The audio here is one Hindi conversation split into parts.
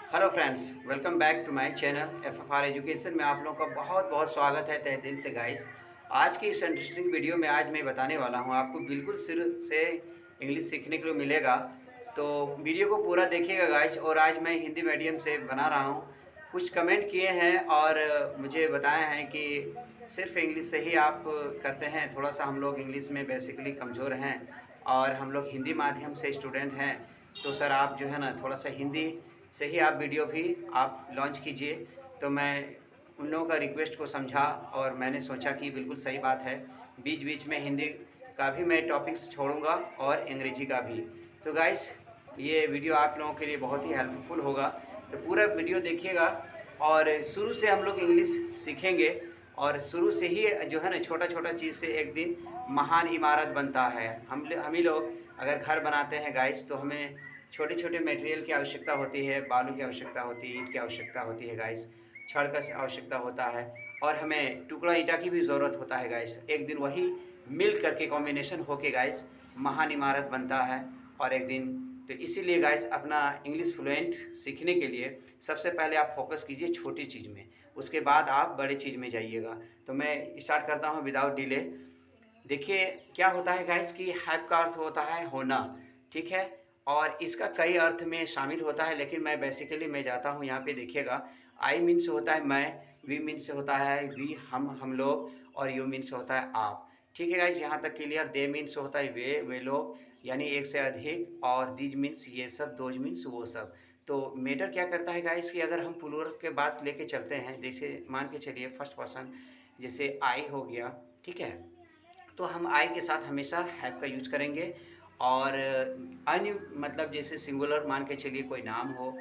Hello friends, welcome back to my channel FFR education में आप लोगों का बहुत बहुत स्वागत है तहे दिल से गाइस। आज की इस इंटरेस्टिंग वीडियो में आज मैं बताने वाला हूं आपको बिल्कुल शुरू से इंग्लिश सीखने के लिए मिलेगा। तो वीडियो को पूरा देखिएगा गाइस। और आज मैं हिंदी मीडियम से बना रहा हूं। कुछ कमेंट किए हैं और मुझे बताया है कि सिर्फ इंग्लिश से ही आप करते हैं। थोड़ा सा हम लोग इंग्लिश में बेसिकली कमज़ोर हैं और हम लोग हिंदी माध्यम से स्टूडेंट हैं। तो सर आप जो है ना थोड़ा सा हिंदी से ही आप वीडियो भी आप लॉन्च कीजिए। तो मैं उन लोगों का रिक्वेस्ट को समझा और मैंने सोचा कि बिल्कुल सही बात है, बीच बीच में हिंदी का भी मैं टॉपिक्स छोड़ूंगा और अंग्रेजी का भी। तो गाइस, ये वीडियो आप लोगों के लिए बहुत ही हेल्पफुल होगा। तो पूरा वीडियो देखिएगा और शुरू से हम लोग इंग्लिश सीखेंगे। और शुरू से ही जो है ना छोटा छोटा चीज़ से एक दिन महान इमारत बनता है। हम ही लोग अगर घर बनाते हैं गाइस, तो हमें छोटे छोटे मटेरियल की आवश्यकता होती है, बालू की आवश्यकता होती है, ईंट की आवश्यकता होती है गाइस, छड़ का आवश्यकता होता है और हमें टुकड़ा ईंटा की भी ज़रूरत होता है गाइस। एक दिन वही मिल करके कॉम्बिनेशन होके गाइस महान इमारत बनता है। और एक दिन तो इसीलिए गाइस अपना इंग्लिश फ्लुएंट सीखने के लिए सबसे पहले आप फोकस कीजिए छोटी चीज़ में, उसके बाद आप बड़े चीज़ में जाइएगा। तो मैं स्टार्ट करता हूँ विदाउट डिले। देखिए क्या होता है गाइस कि हैव का अर्थ होता है होना, ठीक है। और इसका कई अर्थ में शामिल होता है, लेकिन मैं बेसिकली मैं जाता हूँ यहाँ पे। देखिएगा, आई मीन से होता है मैं, वी मीन से होता है वी हम लोग, और यू मीन से होता है आप। ठीक है गाइस, यहाँ तक क्लियर। दे मीन से होता है वे लोग, यानी एक से अधिक। और दीज मीन्स ये सब, दोज मीन्स वो सब। तो मैटर क्या करता है गाइस कि अगर हम प्लूरल के बात लेके चलते हैं, जैसे मान के चलिए फर्स्ट पर्सन, जैसे आई हो गया, ठीक है। तो हम आई के साथ हमेशा हैव का यूज करेंगे। और अन्य मतलब जैसे सिंगुलर मान के चलिए कोई नाम हो,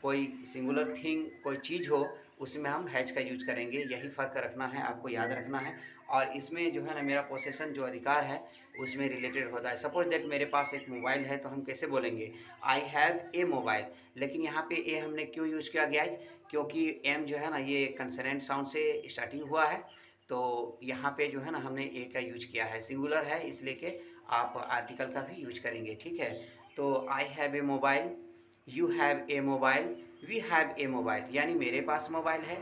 कोई सिंगुलर थिंग, कोई चीज़ हो, उसमें हम हैज का यूज करेंगे। यही फ़र्क रखना है, आपको याद रखना है। और इसमें जो है ना मेरा पोसेसन जो अधिकार है उसमें रिलेटेड होता है। सपोज दैट मेरे पास एक मोबाइल है, तो हम कैसे बोलेंगे आई हैव ए मोबाइल। लेकिन यहाँ पे ए हमने क्यों यूज किया गया है? क्योंकि एम जो है ना ये कंसोनेंट साउंड से स्टार्टिंग हुआ है। तो यहाँ पे जो है ना हमने ए का यूज किया है, सिंगुलर है इसलिए कि आप आर्टिकल का भी यूज करेंगे, ठीक है। तो I have a mobile, you have a mobile, we have a mobile, यानी मेरे पास मोबाइल है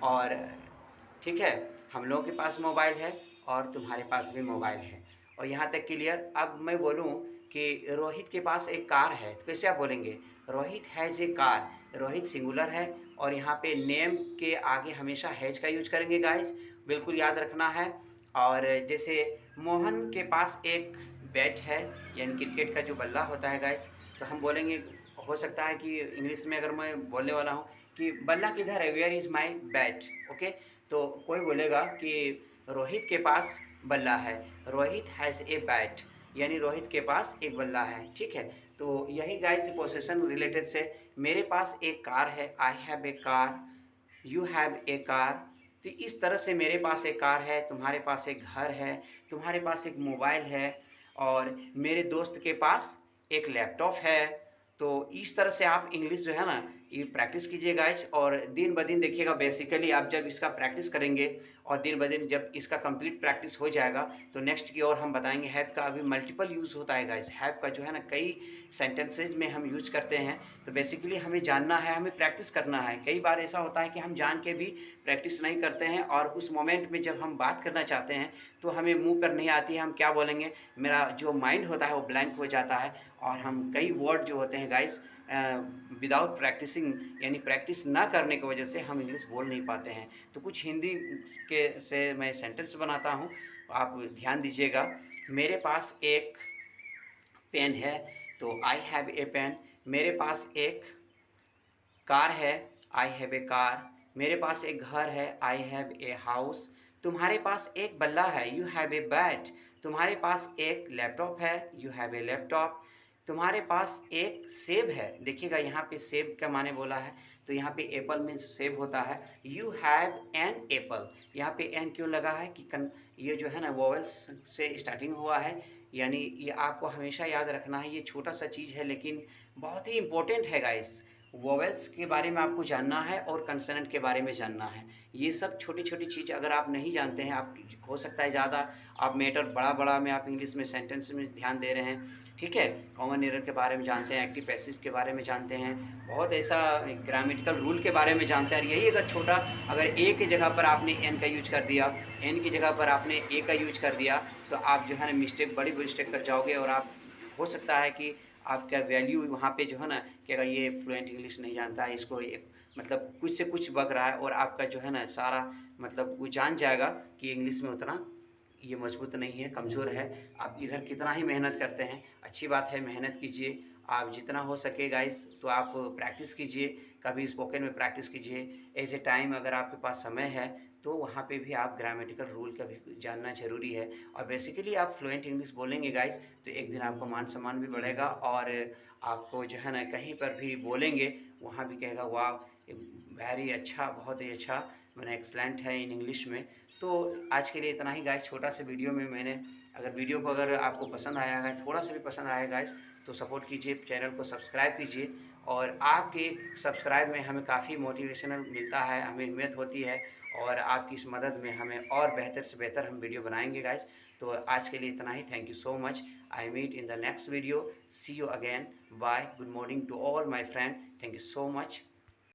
और ठीक है, हम लोगों के पास मोबाइल है और तुम्हारे पास भी मोबाइल है। और यहाँ तक क्लियर। अब मैं बोलूँ कि रोहित के पास एक कार है, तो कैसे आप बोलेंगे? Rohit has a car. Rohit singular है और यहाँ पे नेम के आगे हमेशा हैज़ का यूज करेंगे गाइज, बिल्कुल याद रखना है। और जैसे मोहन के पास एक बैट है, यानी क्रिकेट का जो बल्ला होता है गाइज, तो हम बोलेंगे, हो सकता है कि इंग्लिश में अगर मैं बोलने वाला हूँ कि बल्ला किधर है, where is my bat, okay. तो कोई बोलेगा कि रोहित के पास बल्ला है, रोहित हैज़ ए बैट, यानी रोहित के पास एक बल्ला है, ठीक है। तो यही गाइस पोसेशन रिलेटेड से, मेरे पास एक कार है, आई have A car, you have A car. तो इस तरह से मेरे पास एक कार है, तुम्हारे पास एक घर है, तुम्हारे पास एक मोबाइल है और मेरे दोस्त के पास एक लैपटॉप है। तो इस तरह से आप इंग्लिश जो है ना ये प्रैक्टिस कीजिए गाइज। और दिन ब दिन देखिएगा, बेसिकली आप जब इसका प्रैक्टिस करेंगे और दिन ब दिन जब इसका कंप्लीट प्रैक्टिस हो जाएगा, तो नेक्स्ट की ओर हम बताएंगे। हैव का अभी मल्टीपल यूज़ होता है गाइज, हैव का जो है ना कई सेंटेंसेज में हम यूज करते हैं। तो बेसिकली हमें जानना है, हमें प्रैक्टिस करना है। कई बार ऐसा होता है कि हम जान के भी प्रैक्टिस नहीं करते हैं और उस मोमेंट में जब हम बात करना चाहते हैं तो हमें मुंह पर नहीं आती है, हम क्या बोलेंगे, मेरा जो माइंड होता है वो ब्लैंक हो जाता है। और हम कई वर्ड जो होते हैं गाइस विदाउट प्रैक्टिसिंग, यानी प्रैक्टिस ना करने की वजह से हम इंग्लिश बोल नहीं पाते हैं। तो कुछ हिंदी के से मैं सेंटेंस बनाता हूँ, आप ध्यान दीजिएगा। मेरे पास एक पेन है, तो आई हैव ए पेन। मेरे पास एक कार है, आई हैव ए कार। मेरे पास एक घर है, आई हैव ए हाउस। तुम्हारे पास एक बल्ला है, यू हैव ए बैट। तुम्हारे पास एक लैपटॉप है, यू हैव ए लैपटॉप। तुम्हारे पास एक सेब है। देखिएगा यहाँ पे सेब का माने बोला है, तो यहाँ पे एप्पल मीन्स सेब होता है। You have an apple. यहाँ पे एन क्यों लगा है कि ये जो है ना वोवेल्स से स्टार्टिंग हुआ है, यानी ये आपको हमेशा याद रखना है। ये छोटा सा चीज़ है लेकिन बहुत ही इंपॉर्टेंट है गाइस। वोवेल्स के बारे में आपको जानना है और कंसोनेंट के बारे में जानना है। ये सब छोटी-छोटी चीज़ अगर आप नहीं जानते हैं, आप हो सकता है ज़्यादा आप मैटर बड़ा-बड़ा में आप इंग्लिश में सेंटेंस में ध्यान दे रहे हैं, ठीक है? कॉमन एरर के बारे में जानते हैं, एक्टिव पैसिव के बारे में जानते हैं, बहुत ऐसा ग्रामेटिकल रूल के बारे में जानते हैं और यही अगर छोटा अगर ए की जगह पर आपने एन का यूज़ कर दिया, एन की जगह पर आपने ए का यूज़ कर दिया, तो आप जो है ना मिस्टेक बड़ी-बड़ी मिस्टेक कर जाओगे और आप हो सकता है कि आपका वैल्यू वहाँ पे जो है ना कि अगर ये फ्लुएंट इंग्लिश नहीं जानता है, इसको एक मतलब कुछ से कुछ बक रहा है और आपका जो है ना सारा मतलब वो जान जाएगा कि इंग्लिश में उतना ये मजबूत नहीं है, कमज़ोर है। आप इधर कितना ही मेहनत करते हैं, अच्छी बात है मेहनत कीजिए। आप जितना हो सके गाइस तो आप प्रैक्टिस कीजिए, कभी स्पोकन में प्रैक्टिस कीजिए। ऐज़ ए टाइम अगर आपके पास समय है तो वहाँ पे भी आप ग्रामेटिकल रूल का भी जानना ज़रूरी है और बेसिकली आप फ्लुएंट इंग्लिश बोलेंगे गाइस तो एक दिन आपका मान-सम्मान भी बढ़ेगा और आपको जो है ना कहीं पर भी बोलेंगे, वहाँ भी कहेगा वाह! वेरी अच्छा, बहुत ही अच्छा माने एक्सीलेंट है इन इंग्लिश में। तो आज के लिए इतना ही गाइस छोटा सा वीडियो में मैंने अगर वीडियो को अगर आपको पसंद आया है, थोड़ा सा भी पसंद आया गाइस तो सपोर्ट कीजिए, चैनल को सब्सक्राइब कीजिए और आपके सब्सक्राइब में हमें काफ़ी मोटिवेशनल मिलता है, हमें हिम्मत होती है और आपकी इस मदद में हमें और बेहतर से बेहतर हम वीडियो बनाएँगे गाइस। तो आज के लिए इतना ही। Thank you so much. I meet in the next video. See you again. Bye. Good morning to all my friend. Thank you so much.